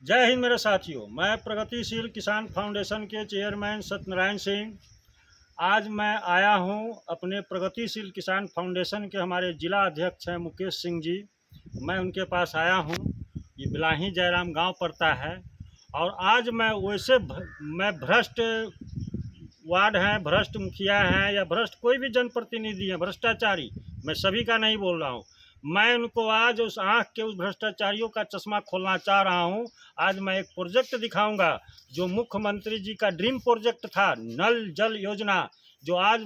जय हिंद मेरे साथियों। मैं प्रगतिशील किसान फाउंडेशन के चेयरमैन सत्यनारायण सिंह। आज मैं आया हूं अपने प्रगतिशील किसान फाउंडेशन के हमारे जिला अध्यक्ष हैं मुकेश सिंह जी। मैं उनके पास आया हूं। ये बिलाही जयराम गांव पड़ता है। और आज मैं मैं भ्रष्ट वार्ड हैं, भ्रष्ट मुखिया हैं या भ्रष्ट कोई भी जनप्रतिनिधि है, भ्रष्टाचारी, मैं सभी का नहीं बोल रहा हूँ। मैं उनको आज उस आँख के उस भ्रष्टाचारियों का चश्मा खोलना चाह रहा हूँ। आज मैं एक प्रोजेक्ट दिखाऊंगा जो मुख्यमंत्री जी का ड्रीम प्रोजेक्ट था, नल जल योजना, जो आज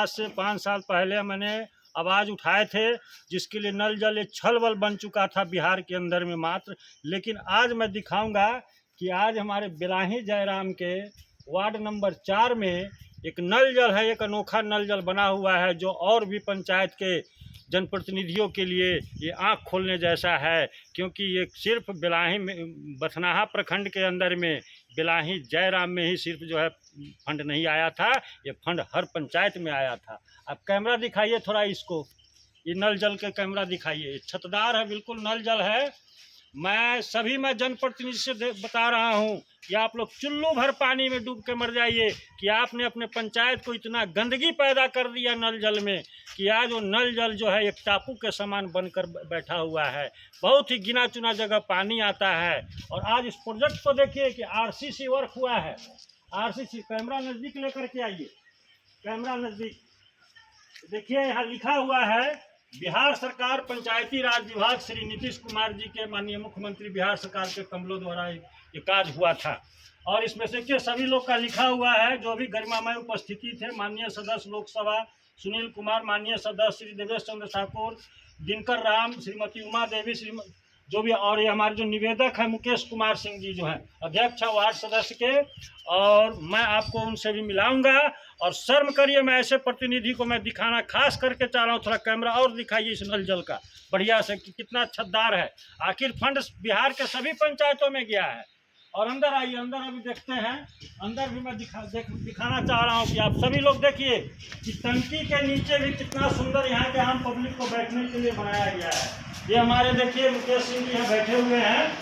से 5 साल पहले मैंने आवाज़ उठाए थे, जिसके लिए नल जल एक छल बन चुका था बिहार के अंदर में मात्र। लेकिन आज मैं दिखाऊंगा कि आज हमारे बिलाही जयराम के वार्ड नंबर 4 में एक नल जल है, एक अनोखा नल जल बना हुआ है, जो और भी पंचायत के जनप्रतिनिधियों के लिए ये आँख खोलने जैसा है। क्योंकि ये सिर्फ बिलाही में, बथनाहा प्रखंड के अंदर में बिलाही जयराम में ही सिर्फ जो है फंड नहीं आया था, ये फंड हर पंचायत में आया था। आप कैमरा दिखाइए थोड़ा इसको, ये नल जल के कैमरा दिखाइए। छतदार है, बिल्कुल नल जल है। मैं जनप्रतिनिधि से बता रहा हूँ कि आप लोग चुल्लू भर पानी में डूब के मर जाइए कि आपने अपने पंचायत को इतना गंदगी पैदा कर दिया नल जल में कि आज वो नल जल जो है एक टापू के समान बनकर बैठा हुआ है। बहुत ही गिना चुना जगह पानी आता है। और आज इस प्रोजेक्ट को देखिए कि आरसीसी वर्क हुआ है। आरसीसी, कैमरा नज़दीक लेकर के आइए, कैमरा नज़दीक देखिए, यहाँ लिखा हुआ है बिहार सरकार पंचायती राज विभाग श्री नीतीश कुमार जी के माननीय मुख्यमंत्री बिहार सरकार के कमलों द्वारा ये कार्य हुआ था। और इसमें से के सभी लोग का लिखा हुआ है जो भी गरिमामय उपस्थिति थे। माननीय सदस्य लोकसभा सुनील कुमार, माननीय सदस्य श्री देवेश चंद्र ठाकुर, दिनकर राम, श्रीमती उमा देवी, जो भी, और ये हमारे जो निवेदक है मुकेश कुमार सिंह जी जो हैं अध्यक्ष है वार्ड सदस्य के। और मैं आपको उनसे भी मिलाऊंगा। और शर्म करिए, मैं ऐसे प्रतिनिधि को मैं दिखाना खास करके चाह रहा हूँ। थोड़ा कैमरा और दिखाइए इस नल जल का बढ़िया से कि कितना छतदार है। आखिर फंड बिहार के सभी पंचायतों में गया है। और अंदर आइए, अंदर अभी देखते हैं। अंदर भी मैं दिखाना चाह रहा हूँ कि आप सभी लोग देखिए कि टंकी के नीचे भी कितना सुंदर यहाँ के आम पब्लिक को बैठने के लिए बनाया गया है। ये हमारे देखिए मुकेश सिंह जी यहाँ बैठे हुए हैं।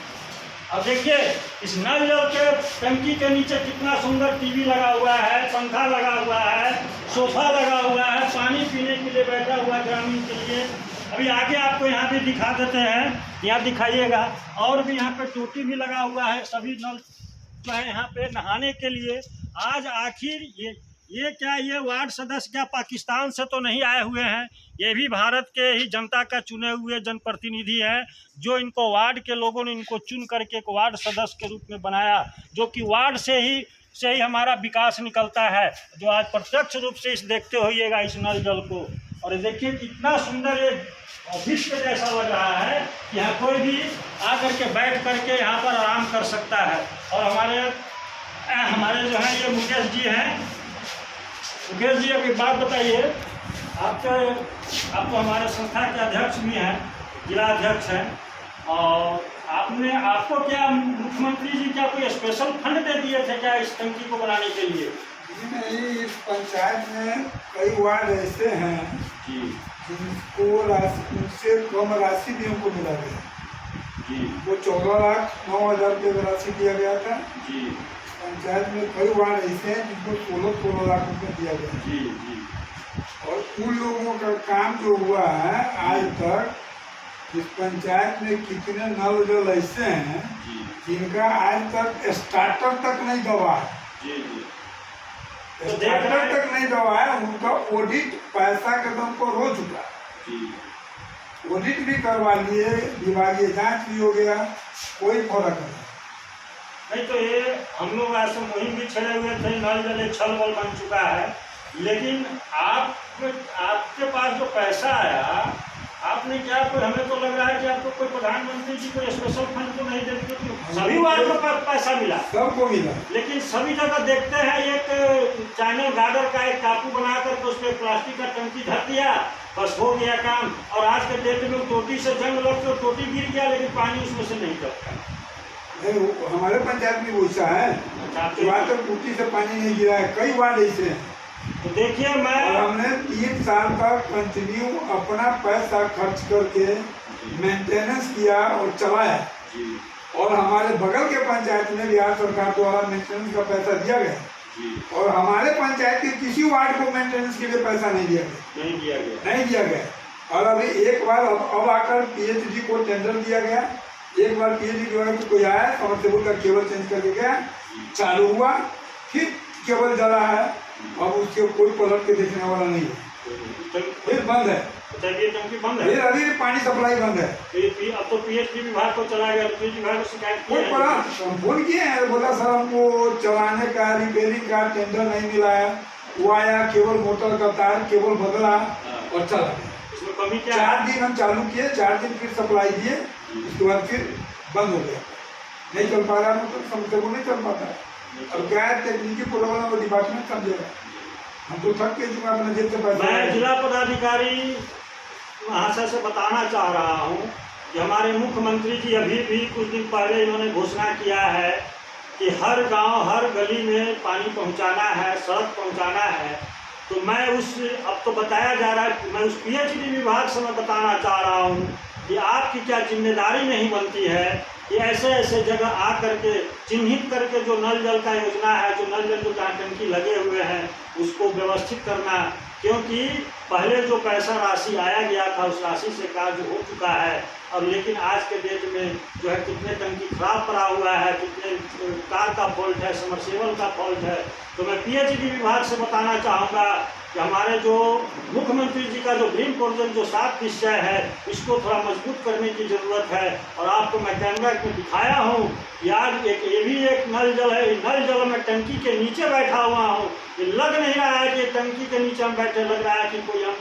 और देखिए इस नल जल के टंकी के नीचे कितना सुंदर टीवी लगा हुआ है, पंखा लगा हुआ है, सोफा लगा हुआ है, पानी पीने के लिए बैठा हुआ है ग्रामीण के लिए। अभी आगे आपको यहाँ भी दिखा देते हैं, यहाँ दिखाइएगा। और भी यहाँ पे टोटी भी लगा हुआ है, सभी नल जो है यहाँ पे नहाने के लिए। आज आखिर ये क्या, ये वार्ड सदस्य क्या पाकिस्तान से तो नहीं आए हुए हैं? ये भी भारत के ही जनता का चुने हुए जनप्रतिनिधि हैं, जो इनको वार्ड के लोगों ने इनको चुन करके एक वार्ड सदस्य के रूप में बनाया, जो कि वार्ड से ही हमारा विकास निकलता है, जो आज प्रत्यक्ष रूप से इस देखते होइएगा इस नल जल को। और देखिए कितना सुंदर ये ऑफिस के जैसा लग रहा है कि यहाँ कोई भी आकर के बैठ करके यहाँ पर आराम कर सकता है। और हमारे जो है ये मुकेश जी हैं। मुकेश जी, एक बात बताइए, आप तो हमारे संस्था के अध्यक्ष भी हैं, जिला अध्यक्ष हैं, और आपको क्या मुख्यमंत्री जी क्या कोई स्पेशल फंड दे दिए थे क्या इस टंकी को बनाने के लिए? नहीं, इस पंचायत में कई वार्ड ऐसे हैं जी, जिनको उनसे कम राशि भी हमको मिला गया जी। वो 14,09,000 रुपये राशि दिया गया था जी पंचायत में। कई वार्ड ऐसे हैं जिनको 16 लाख रुपये दिया गया। जी जी। और उन लोगों का काम जो हुआ है आज तक, इस पंचायत में कितने नल जल ऐसे हैं जिनका आज तक स्टार्टर तक नहीं दबा है। जी जी। स्टार्टर तक नहीं दबा है, उनका ऑडिट पैसा के दम पर हो चुका जी। ऑडिट भी करवा लिए, विभागीय जांच भी हो गया, कोई फर्क नहीं। तो ये हम लोग ऐसे मुहिम भी छड़े हुए थे, नल जल छल बन चुका है। लेकिन आपके पास जो पैसा आया, आपने क्या कोई, हमें तो लग रहा है कि आपको कोई प्रधानमंत्री जी कोई स्पेशल फंड तो नहीं देते, सभी वार्ड को पैसा मिला, सबको मिला। लेकिन सभी जगह देखते हैं एक चाइना गार्डर का एक टापू बना करके उस पर प्लास्टिक का टंकी धर दिया, बस हो गया काम। और आज के डेट में टोटी से जंग लग के टोटी गिर गया, लेकिन पानी उसमें से नहीं चलता। हमारे पंचायत में वैसा है, वहाँ तक टूटी से पानी नहीं गिरा है, कई वार्ड ऐसे हैं। तो देखिए, और हमने 3 साल तक कंटिन्यू अपना पैसा खर्च करके मेंटेनेंस किया और चलाया। और हमारे बगल के पंचायत में बिहार सरकार द्वारा मेंटेनेंस का पैसा दिया गया जी, और हमारे पंचायत के किसी वार्ड को मेंटेनेंस के लिए पैसा नहीं दिया गया, नहीं दिया गया। नहीं दिया गया। और अभी एक बार अब आकर पीएचडी को टेंडर दिया गया, एक बार पीएचडी जो है कोई आया समरसेबल का केबल चेंज करके गया, चालू हुआ, फिर केबल जला है, अब उसके कोई पलट के देखने वाला नहीं है, फिर बंद है, ये टंकी बंद है, फिर अभी पानी सप्लाई बंद है। अब तो पीएचडी विभाग को चला गया, तो पीएचडी विभाग को शिकायत की कोई है? पड़ा फोन किए हैं, बोला सर हमको चलाने का रिपेयरिंग का टेंडर नहीं मिला है। वो आया, केवल मोटर का तार केवल बदला और चला गया। इसमें कमी क्या है? 4 दिन हम चालू किए, 4 दिन फिर सप्लाई दिए, उसके बाद फिर बंद हो गया, नहीं चल पा रहा, मतलब समझते को नहीं चल पाता है। अब क्या है, तकनीकी प्रॉब्लम वो डिपार्टमेंट समझेगा, हम तो थक के चुका अपने जेब से पैसा। मैं जिला पदाधिकारी महाशय से बताना चाह रहा हूँ कि हमारे मुख्यमंत्री जी अभी भी कुछ दिन पहले इन्होंने घोषणा किया है कि हर गांव हर गली में पानी पहुंचाना है, सड़क पहुंचाना है। तो मैं अब तो बताया जा रहा है कि मैं उस पीएचडी विभाग से मैं बताना चाह रहा हूँ कि आपकी क्या जिम्मेदारी नहीं बनती है कि ऐसे ऐसे जगह आ करके चिन्हित करके जो नल जल का योजना है, जो नल जल जो टंकी लगे हुए हैं, उसको व्यवस्थित करना। क्योंकि पहले जो पैसा राशि आया गया था उस राशि से कार्य हो चुका है, और लेकिन आज के डेट में जो है कितने टंकी खराब पड़ा हुआ है, कितने कार का फॉल्ट है, समरसेबल का फॉल्ट है। तो मैं पीएचडी विभाग से बताना चाहूँगा कि हमारे जो मुख्यमंत्री जी का जो ग्रीन प्रोजेक्ट जो 7 निश्चय है, इसको थोड़ा मजबूत करने की ज़रूरत है। और आपको मैं कैमरा में दिखाया हूँ कि आज ये भी एक नल जल है, नल जल में टंकी के नीचे बैठा हुआ हूँ। ये लग नहीं रहा है कि टंकी के नीचे हम बैठे, लग रहा है कि कोई हम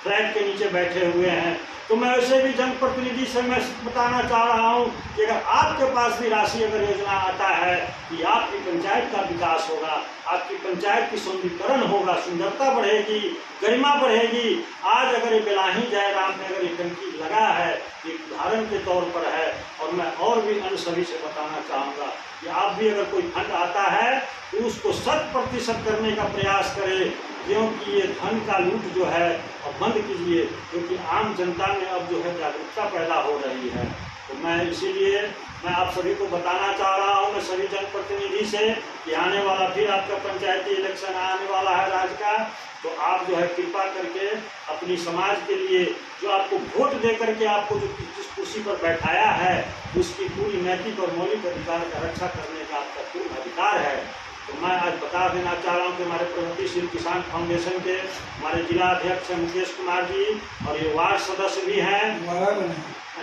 फ्लैट के नीचे बैठे हुए हैं। तो मैं वैसे भी जनप्रतिनिधि से मैं बताना चाह रहा हूँ कि अगर आपके पास भी राशि अगर योजना आता है कि आपकी पंचायत का विकास होगा, आपकी पंचायत की सौंदर्यीकरण होगा, सुंदरता बढ़ेगी, गरिमा बढ़ेगी। आज अगर ये बेलाही जयराम में अगर ये टंकी लगा है, ये उदाहरण के तौर पर है। और मैं और भी अन्य सभी से बताना चाहूँगा कि आप भी अगर कोई फंड आता है तो उसको 100% करने का प्रयास करें, क्योंकि ये धन का लूट जो है अब बंद कीजिए, क्योंकि आम जनता में अब जो है जागरूकता पैदा हो रही है। तो मैं इसीलिए मैं आप सभी को बताना चाह रहा हूँ, मैं सभी जनप्रतिनिधि से कि आने वाला फिर आपका पंचायती इलेक्शन आने वाला है राज्य का, तो आप जो है कृपा करके अपनी समाज के लिए जो आपको वोट दे करके आपको जो जिस कुर्सी पर बैठाया है, उसकी पूरी नैतिक और मौलिक अधिकार का रक्षा करने का आपका पूर्ण अधिकार है। तो मैं आज बता देना चाह रहा हूँ कि हमारे प्रगतिशील किसान फाउंडेशन के हमारे जिला अध्यक्ष हैं मुकेश कुमार जी, और ये वार्ड सदस्य भी हैं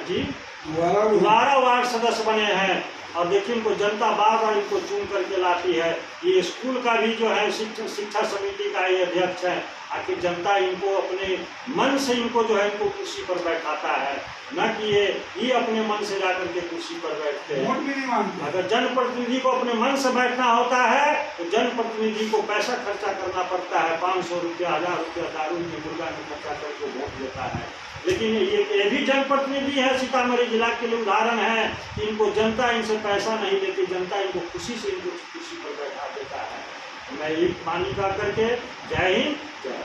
जी, 12 वार्ड सदस्य बने हैं। और देखिए इनको जनता बार बार इनको चुन करके लाती है। ये स्कूल का भी जो है शिक्षा समिति का ये अध्यक्ष है। आखिर जनता इनको अपने मन से इनको जो है इनको कुर्सी पर बैठाता है, न कि ये अपने मन से जाकर के कुर्सी पर बैठते हैं। अगर जनप्रतिनिधि को अपने मन से बैठना होता है तो जनप्रतिनिधि को पैसा खर्चा करना पड़ता है, 500 रुपया 1000 रुपया दारू में मुर्गा में खर्चा करके वोट देता है। लेकिन ये भी जनप्रतिनिधि है, सीतामढ़ी जिला के लिए उदाहरण है कि इनको जनता इनसे पैसा नहीं लेती, जनता इनको खुशी से इनको कुर्सी पर बैठा देता है। मैं एक मानी का करके जय हिंद जय।